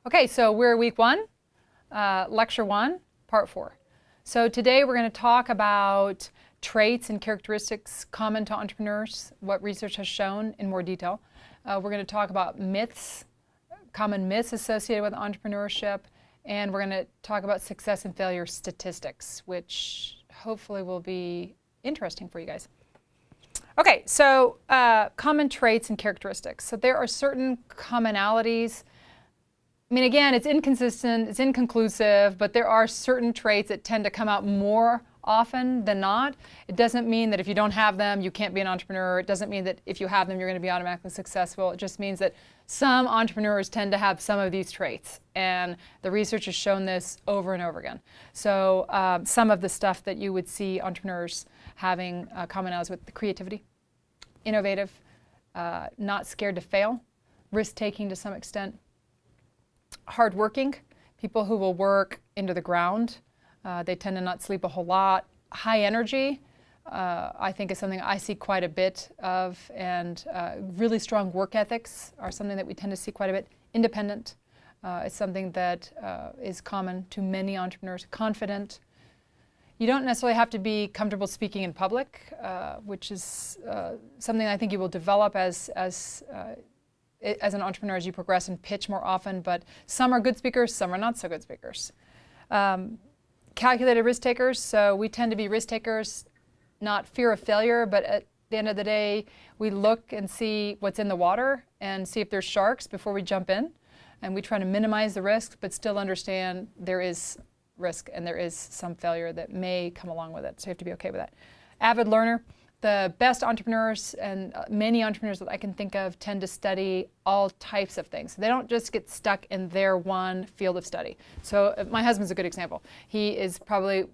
Okay, so we're week 1, lecture 1, part 4. So today we're going to talk about traits and characteristics common to entrepreneurs, what research has shown in more detail. We're going to talk about myths, common myths associated with entrepreneurship, and we're going to talk about success and failure statistics, which hopefully will be interesting for you guys. Okay, so common traits and characteristics. So there are certain commonalities. I mean, again, it's inconsistent, it's inconclusive, but there are certain traits that tend to come out more often than not. It doesn't mean that if you don't have them, you can't be an entrepreneur. It doesn't mean that if you have them, you're going to be automatically successful. It just means that some entrepreneurs tend to have some of these traits, and the research has shown this over and over again. So some of the stuff that you would see entrepreneurs having commonalities with: the creativity, innovative, not scared to fail, risk-taking to some extent, hardworking, people who will work into the ground. They tend to not sleep a whole lot. High energy, I think, is something I see quite a bit of, and really strong work ethics are something that we tend to see quite a bit. Independent is something that is common to many entrepreneurs. Confident. You don't necessarily have to be comfortable speaking in public, which is something I think you will develop as an entrepreneur as you progress and pitch more often, but some are good speakers, some are not so good speakers. Calculated risk takers, so we tend to be risk takers, not fear of failure, but at the end of the day, we look and see what's in the water and see if there's sharks before we jump in, and we try to minimize the risk, but still understand there is risk and there is some failure that may come along with it, so you have to be okay with that. Avid learner. The best entrepreneurs and many entrepreneurs that I can think of tend to study all types of things. They don't just get stuck in their one field of study. So my husband's a good example. He is probably,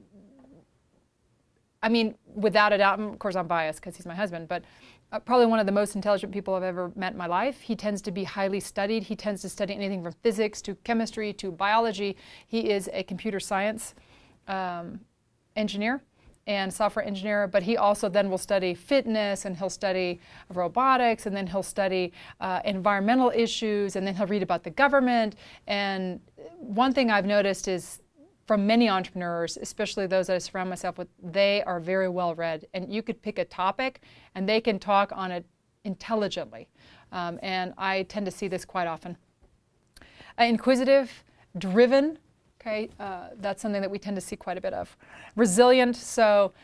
I mean, without a doubt, of course I'm biased because he's my husband, but probably one of the most intelligent people I've ever met in my life. He tends to be highly studied. He tends to study anything from physics to chemistry to biology. He is a computer science engineer and software engineer, but he also then will study fitness, and he'll study robotics, and then he'll study environmental issues, and then he'll read about the government. And one thing I've noticed is from many entrepreneurs, especially those that I surround myself with, they are very well read, and you could pick a topic and they can talk on it intelligently. And I tend to see this quite often. Inquisitive, driven. Okay, that's something that we tend to see quite a bit of. Resilient, so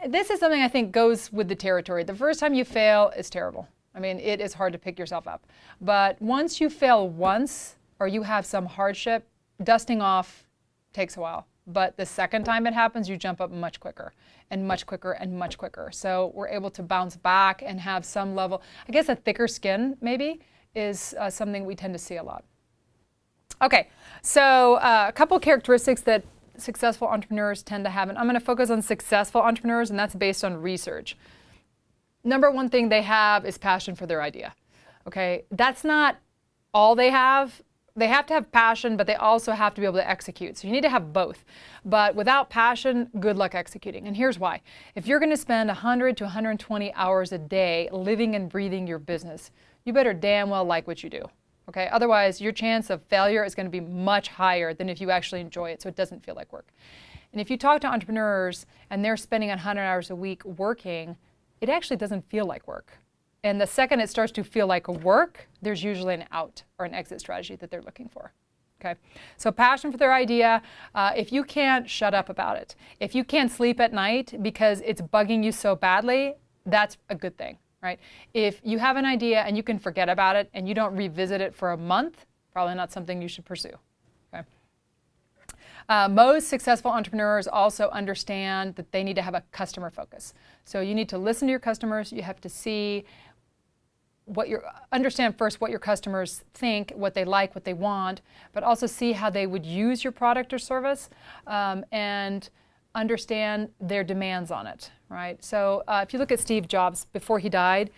this is something I think goes with the territory. The first time you fail is terrible. I mean, it is hard to pick yourself up. But once you fail once, or you have some hardship, dusting off takes a while. But the second time it happens, you jump up much quicker and much quicker and much quicker. So we're able to bounce back and have some level, I guess a thicker skin maybe, is something we tend to see a lot. Okay, so a couple characteristics that successful entrepreneurs tend to have, and I'm going to focus on successful entrepreneurs, and that's based on research. Number one thing they have is passion for their idea. Okay, that's not all they have. They have to have passion, but they also have to be able to execute. So you need to have both. But without passion, good luck executing. And here's why. If you're going to spend 100 to 120 hours a day living and breathing your business, you better damn well like what you do. Okay, otherwise your chance of failure is going to be much higher than if you actually enjoy it, so it doesn't feel like work. And if you talk to entrepreneurs and they're spending 100 hours a week working, it actually doesn't feel like work. And the second it starts to feel like work, there's usually an out or an exit strategy that they're looking for. Okay, so passion for their idea. If you can't, shut up about it. If you can't sleep at night because it's bugging you so badly, that's a good thing. Right? If you have an idea and you can forget about it and you don't revisit it for a month, probably not something you should pursue. Okay? Most successful entrepreneurs also understand that they need to have a customer focus. So you need to listen to your customers. You have to see understand first what your customers think, what they like, what they want, but also see how they would use your product or service, and understand their demands on it, right? So if you look at Steve Jobs before he died,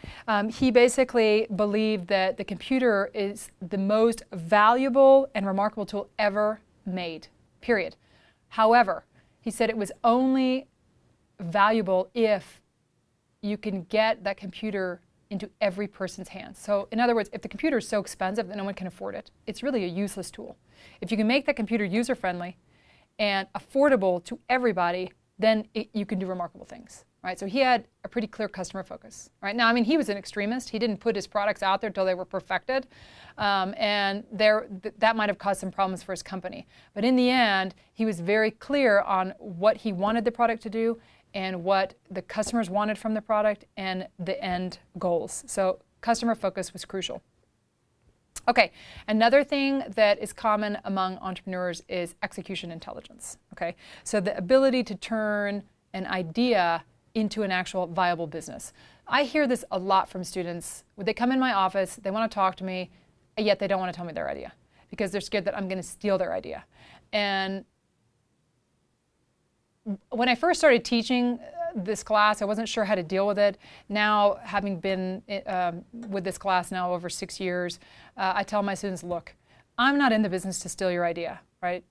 he basically believed that the computer is the most valuable and remarkable tool ever made, period. However, he said it was only valuable if you can get that computer into every person's hands. So in other words, if the computer is so expensive that no one can afford it, it's really a useless tool. If you can make that computer user-friendly and affordable to everybody, then you can do remarkable things. Right? So he had a pretty clear customer focus. Right? Now, I mean, he was an extremist. He didn't put his products out there until they were perfected. And that might have caused some problems for his company. But in the end, he was very clear on what he wanted the product to do and what the customers wanted from the product and the end goals. So customer focus was crucial. Okay, another thing that is common among entrepreneurs is execution intelligence. Okay, so the ability to turn an idea into an actual viable business. I hear this a lot from students. When they come in my office, they want to talk to me, yet they don't want to tell me their idea because they're scared that I'm going to steal their idea. And when I first started teaching this class, I wasn't sure how to deal with it. Now, having been with this class now over 6 years, I tell my students, look, I'm not in the business to steal your idea, right?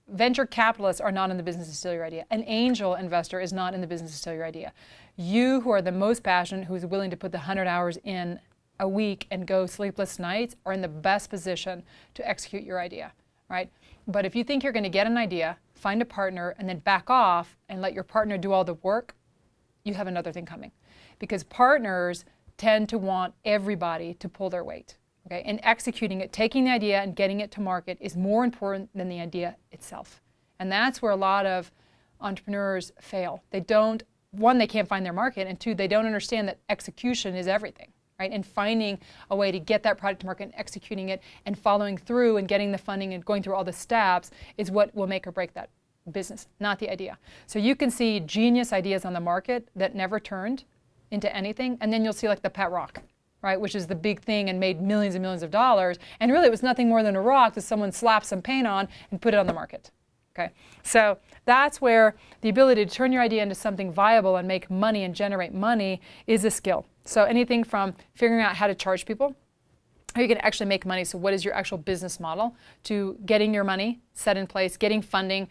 Venture capitalists are not in the business to steal your idea. An angel investor is not in the business to steal your idea. You who are the most passionate, who's willing to put the 100 hours in a week and go sleepless nights, are in the best position to execute your idea, right? But if you think you're going to get an idea, find a partner, and then back off and let your partner do all the work, you have another thing coming. Because partners tend to want everybody to pull their weight. Okay? And executing it, taking the idea and getting it to market is more important than the idea itself. And that's where a lot of entrepreneurs fail. They don't, one, they can't find their market, and two, they don't understand that execution is everything. Right? And finding a way to get that product to market and executing it and following through and getting the funding and going through all the steps is what will make or break that business, not the idea. So you can see genius ideas on the market that never turned into anything, and then you'll see like the pet rock, right, which is the big thing and made millions and millions of dollars, and really it was nothing more than a rock that someone slapped some paint on and put it on the market. Okay, so that's where the ability to turn your idea into something viable and make money and generate money is a skill. So anything from figuring out how to charge people, how you can actually make money, so what is your actual business model, to getting your money set in place, getting funding,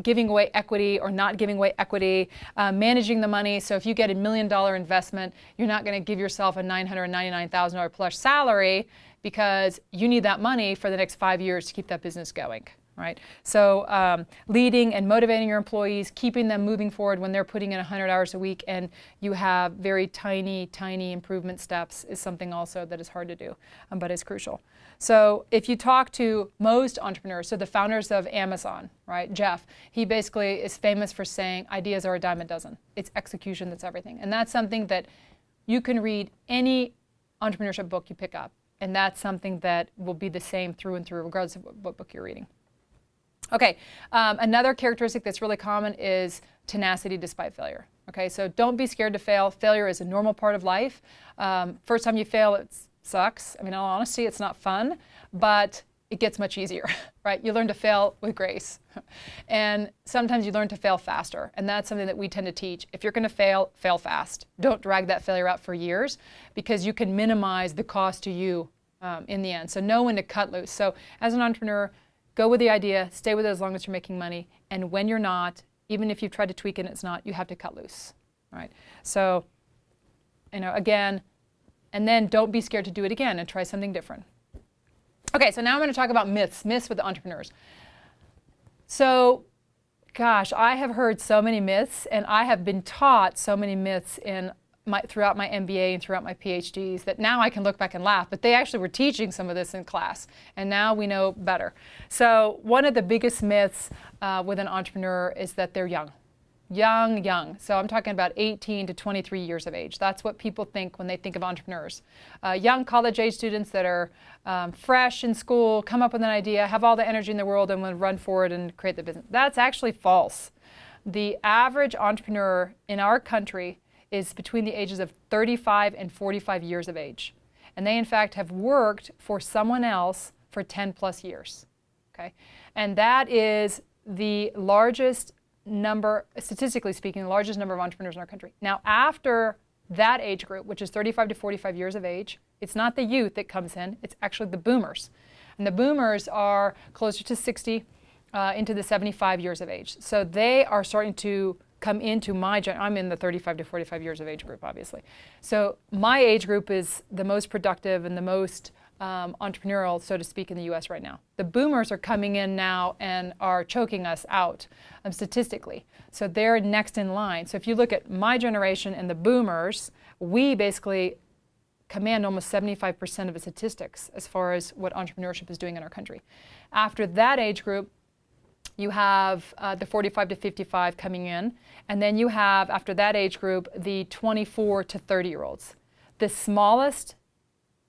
giving away equity or not giving away equity, managing the money. So if you get $1 million investment, you're not going to give yourself a $999,000 plus salary because you need that money for the next 5 years to keep that business going. Right? So leading and motivating your employees, keeping them moving forward when they're putting in 100 hours a week and you have very tiny, tiny improvement steps is something also that is hard to do, but is crucial. So if you talk to most entrepreneurs, so the founders of Amazon, right, Jeff, he basically is famous for saying ideas are a dime a dozen. It's execution that's everything. And that's something that you can read any entrepreneurship book you pick up. And that's something that will be the same through and through, regardless of what book you're reading. Okay, another characteristic that's really common is tenacity despite failure. Okay, so don't be scared to fail. Failure is a normal part of life. First time you fail, it sucks. I mean, in all honesty, it's not fun, but it gets much easier, right? You learn to fail with grace. And sometimes you learn to fail faster, and that's something that we tend to teach. If you're going to fail, fail fast. Don't drag that failure out for years because you can minimize the cost to you in the end. So know when to cut loose. So as an entrepreneur, go with the idea, stay with it as long as you're making money, and when you're not, even if you've tried to tweak it and it's not, you have to cut loose, right? So, again, and then don't be scared to do it again and try something different. Okay, so now I'm going to talk about myths with the entrepreneurs. So, gosh, I have heard so many myths, and I have been taught so many myths throughout my MBA and throughout my PhDs that now I can look back and laugh, but they actually were teaching some of this in class, and now we know better. So one of the biggest myths with an entrepreneur is that they're young. Young. So I'm talking about 18 to 23 years of age. That's what people think when they think of entrepreneurs. Young college-age students that are fresh in school, come up with an idea, have all the energy in the world, and will run forward and create the business. That's actually false. The average entrepreneur in our country is between the ages of 35 and 45 years of age. And they, in fact, have worked for someone else for 10 plus years. Okay? And that is the largest number, statistically speaking, the largest number of entrepreneurs in our country. Now, after that age group, which is 35 to 45 years of age, it's not the youth that comes in, it's actually the boomers. And the boomers are closer to 60 into the 75 years of age. So they are starting to come into I'm in the 35 to 45 years of age group, obviously. So my age group is the most productive and the most entrepreneurial, so to speak, in the US right now. The boomers are coming in now and are choking us out statistically. So they're next in line. So if you look at my generation and the boomers, we basically command almost 75% of the statistics as far as what entrepreneurship is doing in our country. After that age group, you have the 45 to 55 coming in, and then you have, after that age group, the 24 to 30-year-olds. The smallest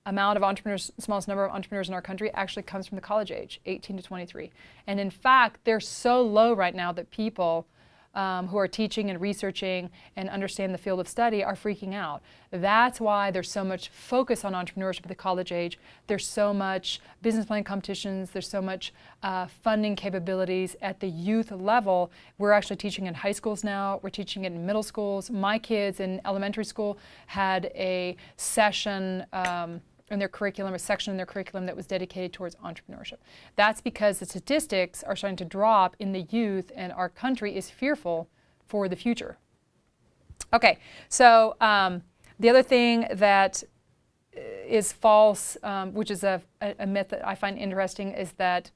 amount of entrepreneurs, smallest number of entrepreneurs in our country actually comes from the college age, 18 to 23. And in fact, they're so low right now that people who are teaching and researching and understand the field of study are freaking out. That's why there's so much focus on entrepreneurship at the college age. There's so much business plan competitions. There's so much funding capabilities at the youth level. We're actually teaching in high schools now. We're teaching it in middle schools. My kids in elementary school had a session in their curriculum, a section in their curriculum that was dedicated towards entrepreneurship. That's because the statistics are starting to drop in the youth, and our country is fearful for the future. Okay, so the other thing that is false, which is a myth that I find interesting, is that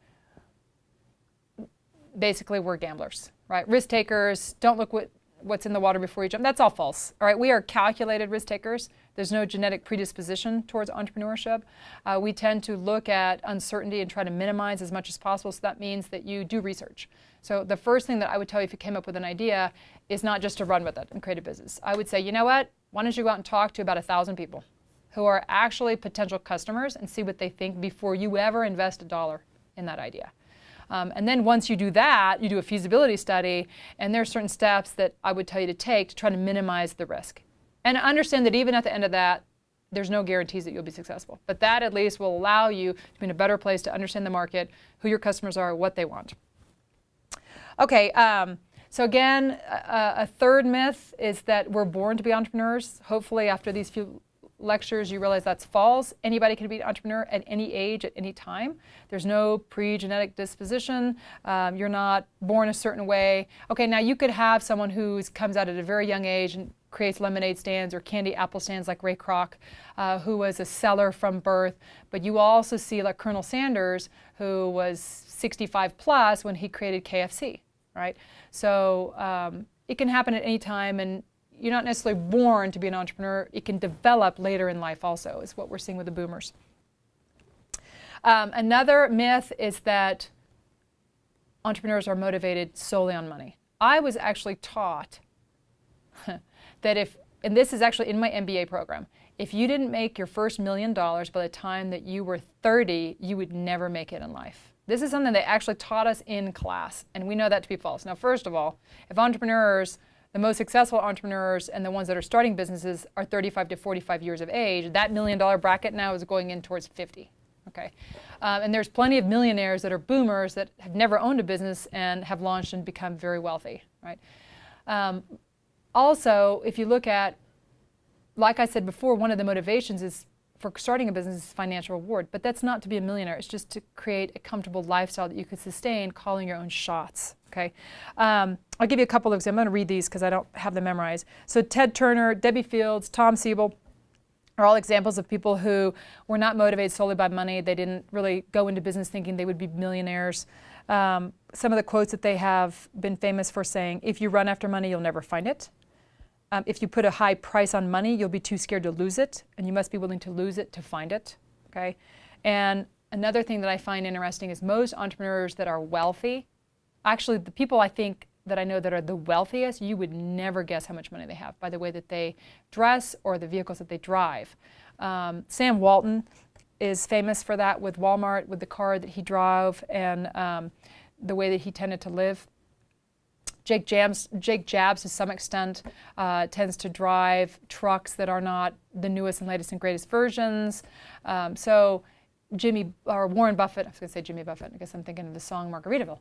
basically we're gamblers, right? Risk takers, don't look what's in the water before you jump. That's all false, all right? We are calculated risk takers. There's no genetic predisposition towards entrepreneurship. We tend to look at uncertainty and try to minimize as much as possible, so that means that you do research. So the first thing that I would tell you if you came up with an idea is not just to run with it and create a business. I would say, you know what? Why don't you go out and talk to about 1,000 people who are actually potential customers and see what they think before you ever invest $1 in that idea. And then once you do that, you do a feasibility study, and there are certain steps that I would tell you to take to try to minimize the risk. And understand that even at the end of that, there's no guarantees that you'll be successful. But that at least will allow you to be in a better place to understand the market, who your customers are, what they want. Okay, so again, a third myth is that we're born to be entrepreneurs. Hopefully after these few lectures you realize that's false. Anybody can be an entrepreneur at any age, at any time. There's no pre-genetic disposition. You're not born a certain way. Okay, now you could have someone who comes out at a very young age and creates lemonade stands or candy apple stands like Ray Kroc, who was a seller from birth. But you also see like Colonel Sanders, who was 65 plus when he created KFC, right? So it can happen at any time, and you're not necessarily born to be an entrepreneur. It can develop later in life also, is what we're seeing with the boomers. Another myth is that entrepreneurs are motivated solely on money. I was actually taught that and this is actually in my MBA program, if you didn't make your first $1 million by the time that you were 30, you would never make it in life. This is something they actually taught us in class, and we know that to be false. Now, first of all, if entrepreneurs, the most successful entrepreneurs and the ones that are starting businesses are 35 to 45 years of age, that $1 million bracket now is going in towards 50. Okay, and there's plenty of millionaires that are boomers that have never owned a business and have launched and become very wealthy, right? Also, if you look at, like I said before, one of the motivations is for starting a business is financial reward, but that's not to be a millionaire. It's just to create a comfortable lifestyle that you could sustain calling your own shots, okay? I'll give you a couple of, I'm going to read these because I don't have them memorized. So Ted Turner, Debbie Fields, Tom Siebel are all examples of people who were not motivated solely by money. They didn't really go into business thinking they would be millionaires. Some of the quotes that they have been famous for saying, if you run after money, you'll never find it. If you put a high price on money, you'll be too scared to lose it, and you must be willing to lose it to find it, okay? And another thing that I find interesting is most entrepreneurs that are wealthy, actually the people I think that I know that are the wealthiest, you would never guess how much money they have by the way that they dress or the vehicles that they drive. Sam Walton is famous for that with Walmart, with the car that he drove and the way that he tended to live. Jake Jabs, to some extent, tends to drive trucks that are not the newest and latest and greatest versions. So Warren Buffett, I was going to say Jimmy Buffett, I guess I'm thinking of the song Margaritaville.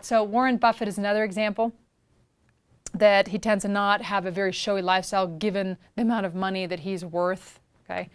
So Warren Buffett is another example that he tends to not have a very showy lifestyle given the amount of money that he's worth, okay?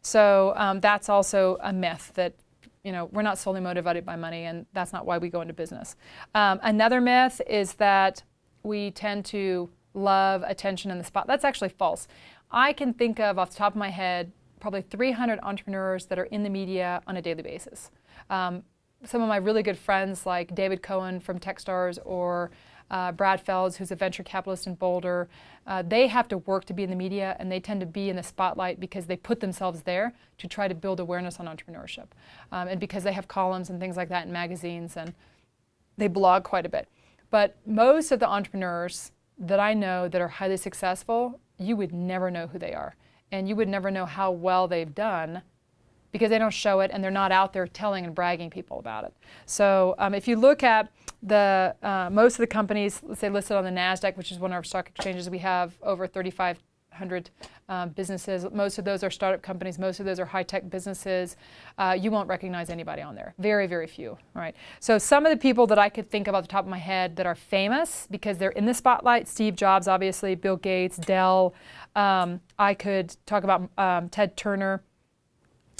So that's also a myth that we're not solely motivated by money, and that's not why we go into business. Another myth is that we tend to love attention in the spot. That's actually false. I can think of, off the top of my head, probably 300 entrepreneurs that are in the media on a daily basis. Some of my really good friends like David Cohen from Techstars or Brad Felds, who's a venture capitalist in Boulder, they have to work to be in the media, and they tend to be in the spotlight because they put themselves there to try to build awareness on entrepreneurship. And because they have columns and things like that in magazines, and they blog quite a bit. But most of the entrepreneurs that I know that are highly successful, you would never know who they are. And you would never know how well they've done because they don't show it and they're not out there telling and bragging people about it. So if you look at the most of the companies, let's say listed on the NASDAQ, which is one of our stock exchanges, we have over 3,500 businesses. Most of those are startup companies. Most of those are high-tech businesses. You won't recognize anybody on there. Very, very few. Right. So some of the people that I could think of off the top of my head that are famous because they're in the spotlight: Steve Jobs, obviously, Bill Gates, Dell. I could talk about Ted Turner,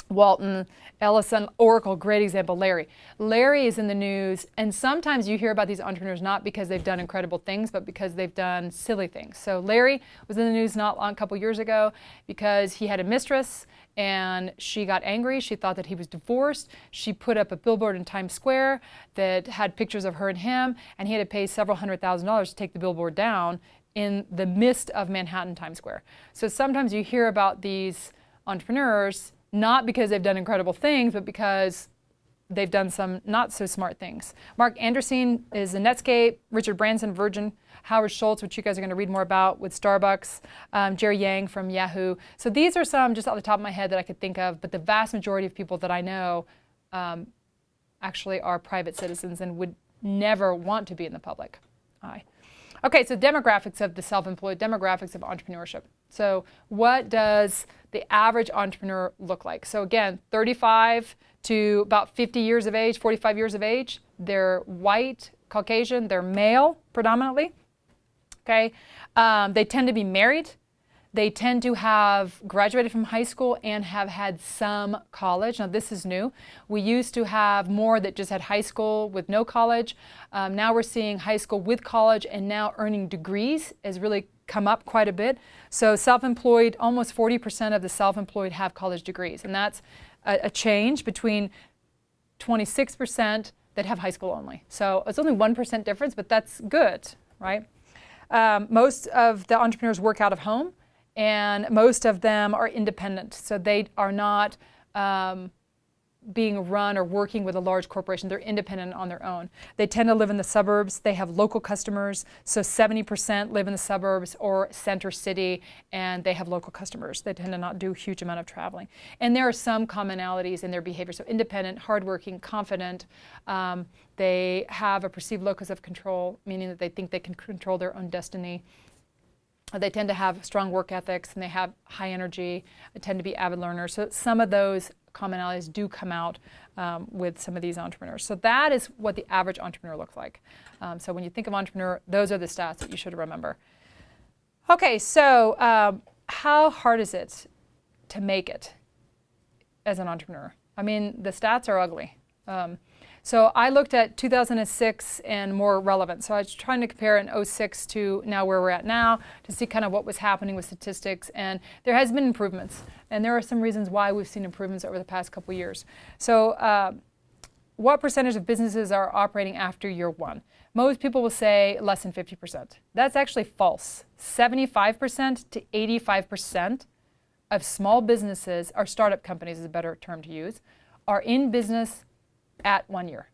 Walton, Ellison, Oracle, great example, Larry. Larry is in the news, and sometimes you hear about these entrepreneurs not because they've done incredible things, but because they've done silly things. So Larry was in the news not long, a couple years ago because he had a mistress, and she got angry. She thought that he was divorced. She put up a billboard in Times Square that had pictures of her and him, and he had to pay several $100,000 to take the billboard down in the midst of Manhattan Times Square. So sometimes you hear about these entrepreneurs not because they've done incredible things, but because they've done some not so smart things. Mark Anderson is in Netscape, Richard Branson, Virgin, Howard Schultz, which you guys are going to read more about with Starbucks, Jerry Yang from Yahoo. So these are some just off the top of my head that I could think of, but the vast majority of people that I know actually are private citizens and would never want to be in the public eye. Okay, so demographics of the self-employed, demographics of entrepreneurship. So what does the average entrepreneur look like? So again, 35 to about 50 years of age, 45 years of age. They're white, Caucasian, they're male predominantly. Okay, they tend to be married. They tend to have graduated from high school and have had some college. Now this is new. We used to have more that just had high school with no college. Now we're seeing high school with college, and now earning degrees has really come up quite a bit. So self-employed, almost 40% of the self-employed have college degrees, and that's a change between 26% that have high school only. So it's only 1% difference, but that's good, right? Most of the entrepreneurs work out of home, and most of them are independent. So they are not being run or working with a large corporation. They're independent on their own. They tend to live in the suburbs. They have local customers. So 70% live in the suburbs or center city, and they have local customers. They tend to not do a huge amount of traveling. And there are some commonalities in their behavior. So independent, hardworking, confident. They have a perceived locus of control, meaning that they think they can control their own destiny. They tend to have strong work ethics, and they have high energy. They tend to be avid learners. So some of those commonalities do come out with some of these entrepreneurs. So that is what the average entrepreneur looks like. So when you think of entrepreneur, those are the stats that you should remember. Okay, so how hard is it to make it as an entrepreneur? I mean, the stats are ugly. So I looked at 2006 and more relevant. So I was trying to compare in 06 to now where we're at now to see kind of what was happening with statistics. And there has been improvements. And there are some reasons why we've seen improvements over the past couple years. So what percentage of businesses are operating after year one? Most people will say less than 50%. That's actually false. 75% to 85% of small businesses, or startup companies is a better term to use, are in business at 1 year.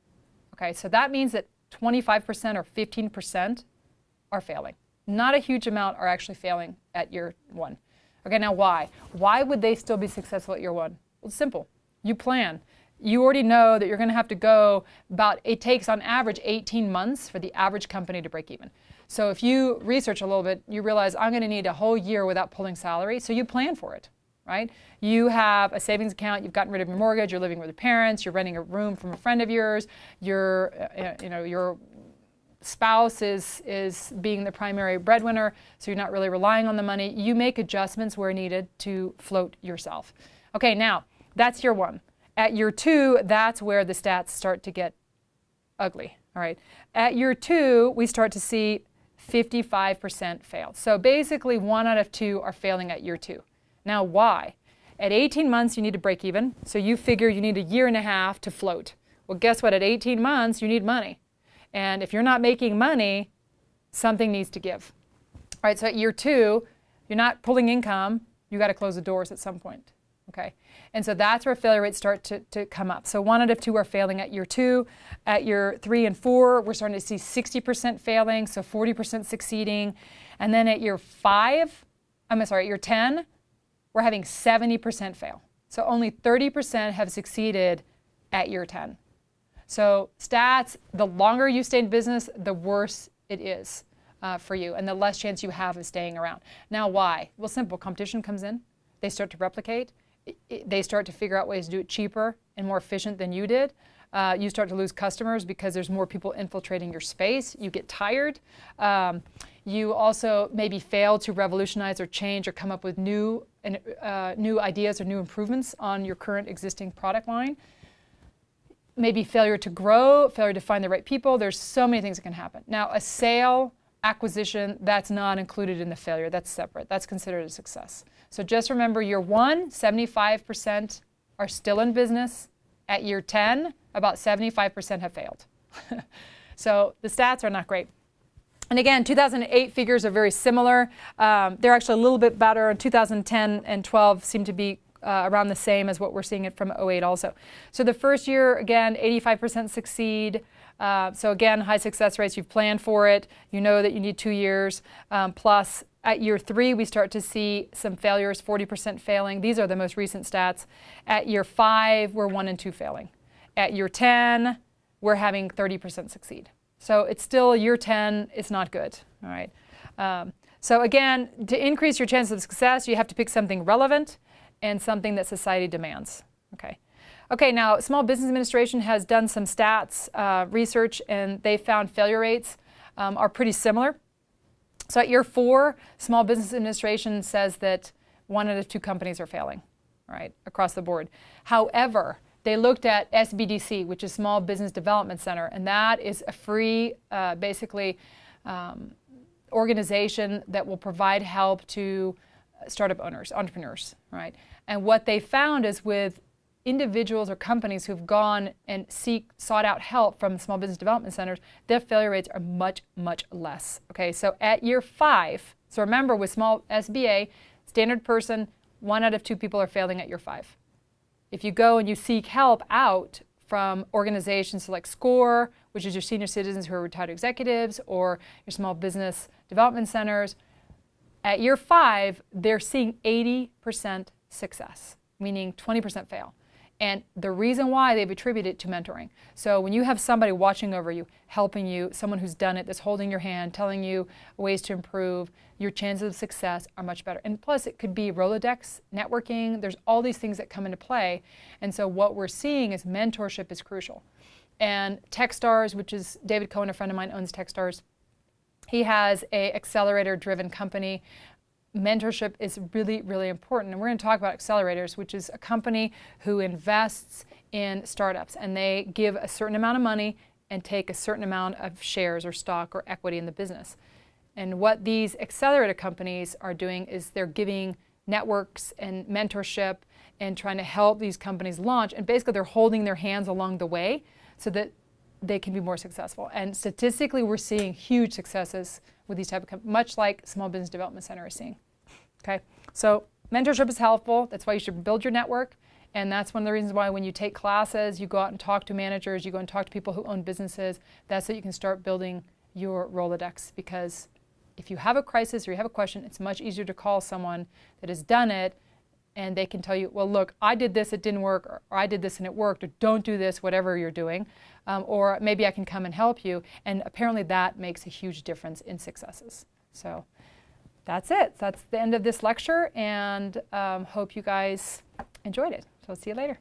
Okay, so that means that 25% or 15% are failing. Not a huge amount are actually failing at year one. Okay, now why? Why would they still be successful at year one? Well, it's simple. You plan. You already know that you're going to have to go about, it takes on average 18 months for the average company to break even. So if you research a little bit, you realize I'm going to need a whole year without pulling salary, so you plan for it. Right? You have a savings account, you've gotten rid of your mortgage, you're living with your parents, you're renting a room from a friend of yours, your spouse is being the primary breadwinner, so you're not really relying on the money. You make adjustments where needed to float yourself. Okay, now, that's year one. At year two, that's where the stats start to get ugly. All right. At year two, we start to see 55% failed. So basically 1 out of 2 are failing at year 2. Now why? At 18 months you need to break even, so you figure you need a year and a half to float. Well, guess what? At 18 months you need money. And if you're not making money, something needs to give. All right, so at year 2, you're not pulling income, you got to close the doors at some point. Okay, and so that's where failure rates start to come up. So 1 out of 2 are failing at year 2. At year 3 and 4, we're starting to see 60% failing, so 40% succeeding. And then at year 10, we're having 70% fail. So only 30% have succeeded at year 10. So stats, the longer you stay in business, the worse it is for you, and the less chance you have of staying around. Now why? Well, simple. Competition comes in. They start to replicate. They start to figure out ways to do it cheaper and more efficient than you did. You start to lose customers because there's more people infiltrating your space. You get tired. You also maybe fail to revolutionize or change or come up with new ideas or new improvements on your current existing product line. Maybe failure to grow, failure to find the right people. There's so many things that can happen. Now, a sale, acquisition, that's not included in the failure. That's separate. That's considered a success. So just remember, year 1, 75% are still in business. At year 10, about 75% have failed. So the stats are not great. And again, 2008 figures are very similar. They're actually a little bit better. 2010 and 12 seem to be around the same as what we're seeing it from 08 also. So the first year, again, 85% succeed. So again, high success rates. You've planned for it. You know that you need 2 years. Plus, at year 3, we start to see some failures, 40% failing. These are the most recent stats. At year 5, we're 1 and 2 failing. At year 10, we're having 30% succeed. So it's still year 10, it's not good. All right. So again, to increase your chances of success, you have to pick something relevant and something that society demands. Okay. Okay, now Small Business Administration has done some stats research, and they found failure rates are pretty similar. So at year 4, Small Business Administration says that 1 out of 2 companies are failing, right, across the board. However, they looked at SBDC, which is Small Business Development Center, and that is a free, basically, organization that will provide help to startup owners, entrepreneurs, right? And what they found is with individuals or companies who've gone and sought out help from small business development centers, their failure rates are much, much less. Okay, so at year 5, so remember with small SBA, standard person, 1 out of 2 people are failing at year 5. If you go and you seek help out from organizations like SCORE, which is your senior citizens who are retired executives, or your small business development centers, at year 5, they're seeing 80% success, meaning 20% fail. And the reason why, they've attributed it to mentoring. So when you have somebody watching over you, helping you, someone who's done it, that's holding your hand, telling you ways to improve, your chances of success are much better. And plus, it could be Rolodex, networking. There's all these things that come into play. And so what we're seeing is mentorship is crucial. And Techstars, which is David Cohen, a friend of mine, owns Techstars. He has an accelerator-driven company. Mentorship is really, really important. And we're going to talk about accelerators, which is a company who invests in startups. And they give a certain amount of money and take a certain amount of shares or stock or equity in the business. And what these accelerator companies are doing is they're giving networks and mentorship and trying to help these companies launch. And basically, they're holding their hands along the way so that they can be more successful. And statistically, we're seeing huge successes with these type of companies, much like Small Business Development Center is seeing. Okay, so mentorship is helpful. That's why you should build your network. And that's one of the reasons why when you take classes, you go out and talk to managers, you go and talk to people who own businesses. That's so you can start building your Rolodex. Because if you have a crisis or you have a question, it's much easier to call someone that has done it, and they can tell you, well, look, I did this, it didn't work, or I did this and it worked, or don't do this, whatever you're doing. Or maybe I can come and help you. And apparently that makes a huge difference in successes. So that's it. That's the end of this lecture, and hope you guys enjoyed it. So I'll see you later.